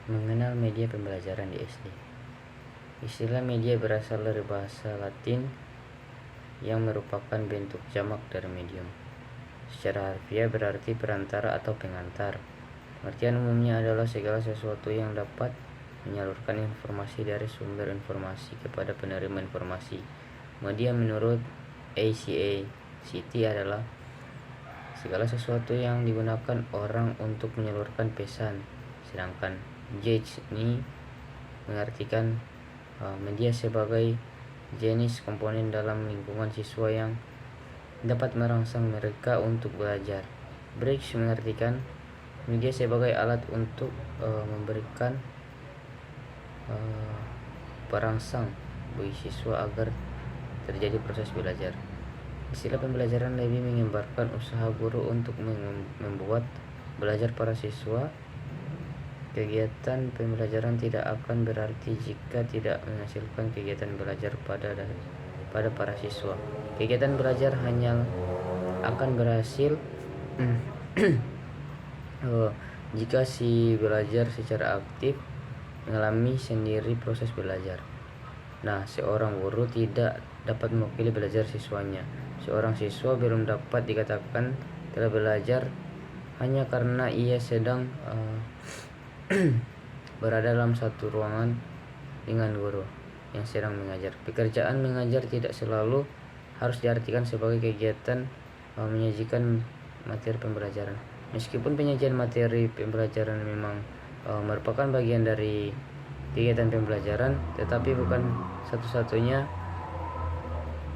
Mengenal media pembelajaran di SD. Istilah media berasal dari bahasa Latin yang merupakan bentuk jamak dari medium. Secara harfiah berarti perantara atau pengantar. Pengertian umumnya adalah segala sesuatu yang dapat menyalurkan informasi dari sumber informasi kepada penerima informasi. Media menurut ACACT adalah segala sesuatu yang digunakan orang untuk menyalurkan pesan, sedangkan JACE ini mengartikan media sebagai jenis komponen dalam lingkungan siswa yang dapat merangsang mereka untuk belajar. BRICS mengartikan media sebagai alat untuk memberikan perangsang bagi siswa agar terjadi proses belajar. Istilah pembelajaran lebih menggambarkan usaha guru untuk membuat belajar para siswa. Kegiatan pembelajaran tidak akan berarti jika tidak menghasilkan kegiatan belajar pada para siswa. Kegiatan belajar hanya akan berhasil jika si belajar secara aktif mengalami sendiri proses belajar. Nah, seorang guru tidak dapat mewakili belajar siswanya. Seorang siswa belum dapat dikatakan telah belajar hanya karena ia sedang berada dalam satu ruangan dengan guru yang sedang mengajar. Pekerjaan mengajar tidak selalu harus diartikan sebagai kegiatan menyajikan materi pembelajaran. Meskipun penyajian materi pembelajaran memang merupakan bagian dari kegiatan pembelajaran, tetapi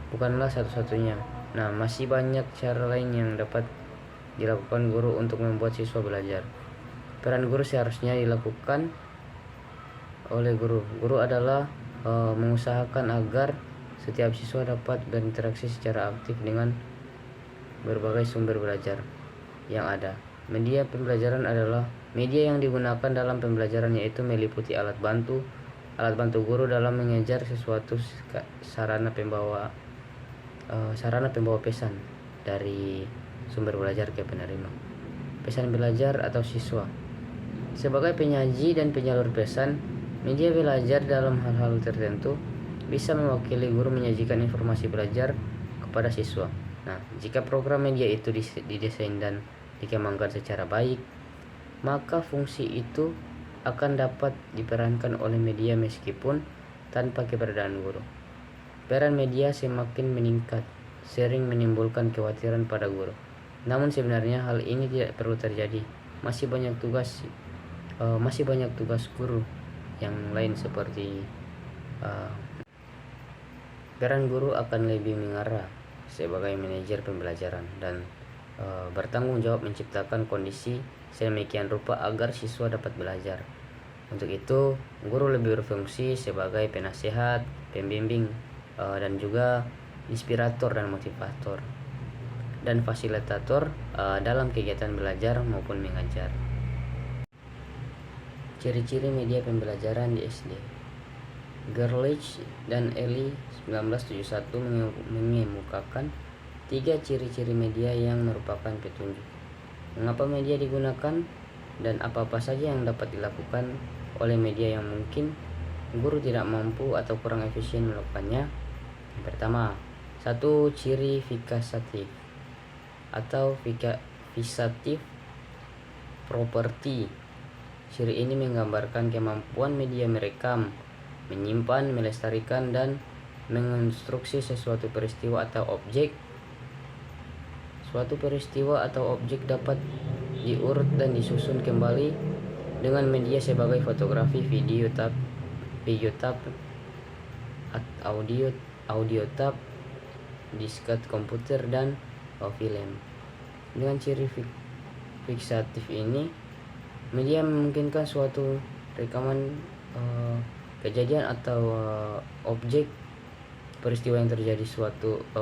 bukanlah satu-satunya. Nah, masih banyak cara lain yang dapat dilakukan guru untuk membuat siswa belajar. Peran guru seharusnya dilakukan oleh guru. Guru adalah mengusahakan agar setiap siswa dapat berinteraksi secara aktif dengan berbagai sumber belajar yang ada. Media pembelajaran adalah media yang digunakan dalam pembelajaran, yaitu meliputi alat bantu guru dalam mengajar sesuatu, sarana pembawa pesan dari sumber belajar ke penerima. Pesan belajar atau siswa. Sebagai penyaji dan penyalur pesan, media belajar dalam hal-hal tertentu bisa mewakili guru menyajikan informasi belajar kepada siswa. Nah, jika program media itu didesain dan dikembangkan secara baik, maka fungsi itu akan dapat diperankan oleh media meskipun tanpa keberadaan guru. Peran media semakin meningkat, sering menimbulkan kekhawatiran pada guru. Namun sebenarnya hal ini tidak perlu terjadi. Masih banyak tugas guru yang lain seperti peran guru akan lebih mengarah sebagai manajer pembelajaran dan bertanggung jawab menciptakan kondisi sedemikian rupa agar siswa dapat belajar. Untuk itu, guru lebih berfungsi sebagai penasehat, pembimbing, dan juga inspirator dan motivator dan fasilitator dalam kegiatan belajar maupun mengajar. Ciri-ciri media pembelajaran di SD. Gerlich dan Eli 1971 mengemukakan 3 ciri-ciri media yang merupakan petunjuk mengapa media digunakan dan apa-apa saja yang dapat dilakukan oleh media yang mungkin guru tidak mampu atau kurang efisien melakukannya. Yang pertama, 1. Ciri fikasatif atau visatif property. Ciri ini menggambarkan kemampuan media merekam, menyimpan, melestarikan, dan mengonstruksi sesuatu peristiwa atau objek. Suatu peristiwa atau objek dapat diurut dan disusun kembali dengan media sebagai fotografi, video tab, audio tab, disket komputer, dan film. Dengan ciri fiksatif ini, media memungkinkan suatu rekaman kejadian atau objek peristiwa yang terjadi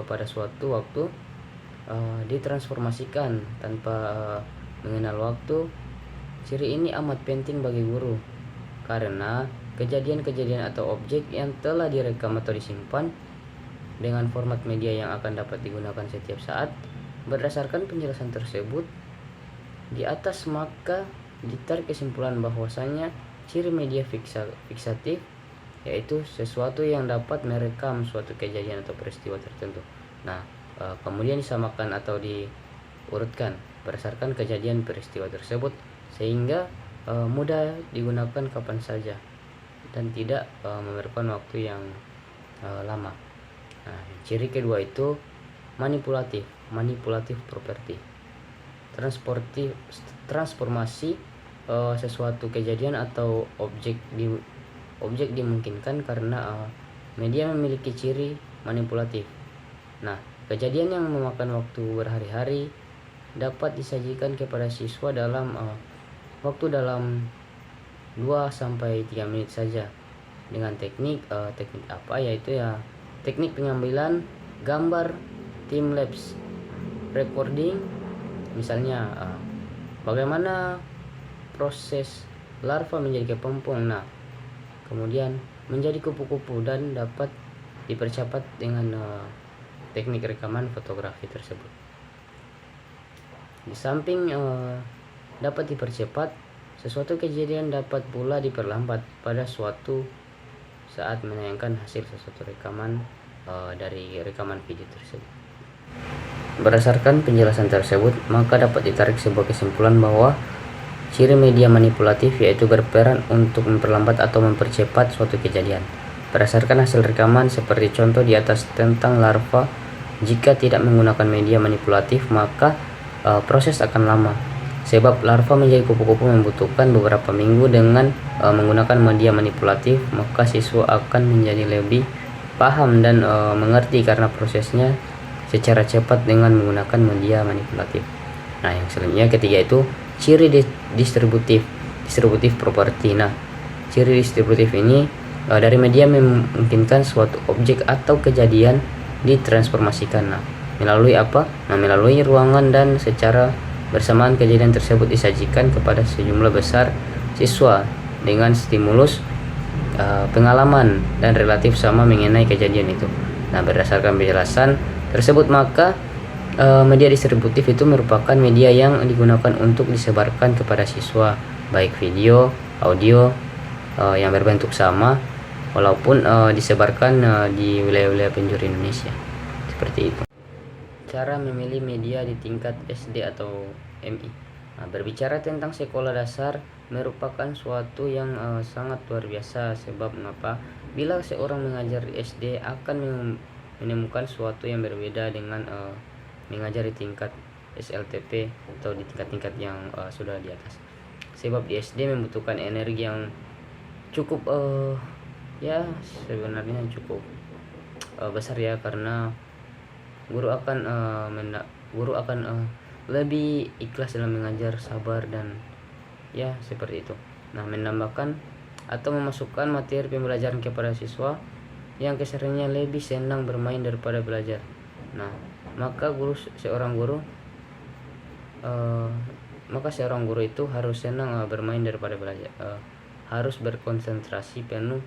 pada suatu waktu ditransformasikan tanpa mengenal waktu. Ciri ini amat penting bagi guru karena kejadian-kejadian atau objek yang telah direkam atau disimpan dengan format media yang akan dapat digunakan setiap saat. Berdasarkan penjelasan tersebut di atas, maka ditarik kesimpulan bahwasanya Ciri media fiksatif yaitu sesuatu yang dapat merekam suatu kejadian atau peristiwa tertentu. Nah, kemudian disamakan atau diurutkan berdasarkan kejadian peristiwa tersebut sehingga mudah digunakan kapan saja dan tidak memerlukan waktu yang lama. Nah, ciri kedua itu manipulatif properti. Transformasi sesuatu kejadian atau objek dimungkinkan karena media memiliki ciri manipulatif. Nah, kejadian yang memakan waktu berhari-hari dapat disajikan kepada siswa dalam waktu dalam 2-3 menit saja dengan teknik apa, yaitu teknik pengambilan gambar time lapse recording. Misalnya bagaimana proses larva menjadi kepompong, nah kemudian menjadi kupu-kupu, dan dapat dipercepat dengan teknik rekaman fotografi tersebut. Di samping dapat dipercepat, sesuatu kejadian dapat pula diperlambat pada suatu saat menayangkan hasil sesuatu rekaman dari rekaman video tersebut. Berdasarkan penjelasan tersebut, maka dapat ditarik sebuah kesimpulan bahwa ciri media manipulatif yaitu berperan untuk memperlambat atau mempercepat suatu kejadian. Berdasarkan hasil rekaman seperti contoh di atas tentang larva, jika tidak menggunakan media manipulatif maka proses akan lama. Sebab larva menjadi kupu-kupu membutuhkan beberapa minggu. Dengan menggunakan media manipulatif, maka siswa akan menjadi lebih paham dan mengerti karena prosesnya secara cepat dengan menggunakan media manipulatif. Nah, yang selanjutnya ketiga itu ciri distributif properti. Nah, ciri distributif ini dari media memungkinkan suatu objek atau kejadian ditransformasikan. Nah, melalui apa? Nah, melalui ruangan dan secara bersamaan kejadian tersebut disajikan kepada sejumlah besar siswa dengan stimulus pengalaman dan relatif sama mengenai kejadian itu. Nah, berdasarkan penjelasan tersebut maka media distributif itu merupakan media yang digunakan untuk disebarkan kepada siswa, baik video, audio yang berbentuk sama walaupun disebarkan di wilayah-wilayah penjuru Indonesia. Seperti itu. Cara memilih media di tingkat SD atau MI. Nah, berbicara tentang sekolah dasar merupakan suatu yang sangat luar biasa. Sebab mengapa? Bila seorang mengajar di SD akan menemukan suatu yang berbeda dengan mengajar di tingkat SLTP atau di tingkat-tingkat yang sudah di atas. Sebab di SD membutuhkan energi yang cukup sebenarnya cukup besar ya, karena guru akan lebih ikhlas dalam mengajar, sabar, dan ya seperti itu. Nah, menambahkan atau memasukkan materi pembelajaran kepada siswa yang kesehariannya lebih senang bermain daripada belajar. Nah, maka seorang guru itu harus senang bermain daripada belajar, harus berkonsentrasi penuh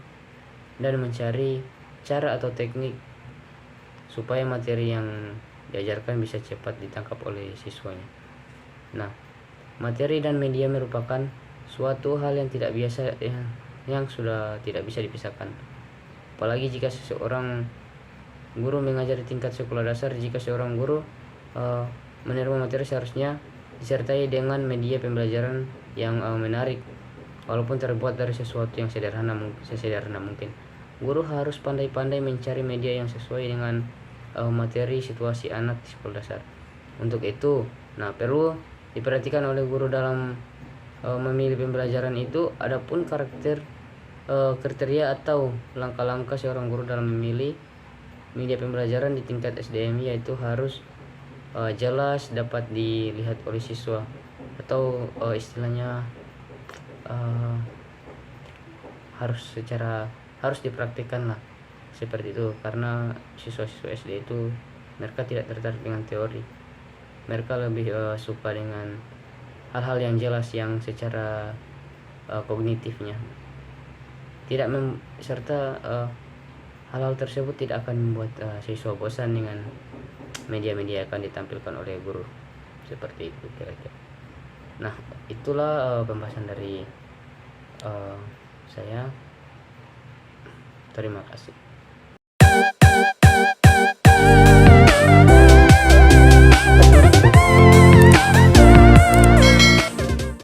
dan mencari cara atau teknik supaya materi yang diajarkan bisa cepat ditangkap oleh siswanya. Nah, materi dan media merupakan suatu hal yang tidak biasa, yang sudah tidak bisa dipisahkan. Apalagi jika seseorang guru mengajar di tingkat sekolah dasar, jika seorang guru menerima materi seharusnya disertai dengan media pembelajaran yang menarik, walaupun terbuat dari sesuatu yang sesederhana mungkin. Guru harus pandai-pandai mencari media yang sesuai dengan materi situasi anak di sekolah dasar. Untuk itu, perlu diperhatikan oleh guru dalam memilih pembelajaran itu. Adapun kriteria atau langkah-langkah seorang guru dalam memilih media pembelajaran di tingkat SDMI yaitu harus jelas dapat dilihat oleh siswa, atau istilahnya harus dipraktikkan lah, seperti itu. Karena siswa-siswa SD itu mereka tidak tertarik dengan teori, mereka lebih suka dengan hal-hal yang jelas yang secara kognitifnya tidak serta hal-hal tersebut tidak akan membuat siswa bosan dengan media-media yang akan ditampilkan oleh guru. Seperti itu kira-kira. Nah, itulah pembahasan dari saya. Terima kasih.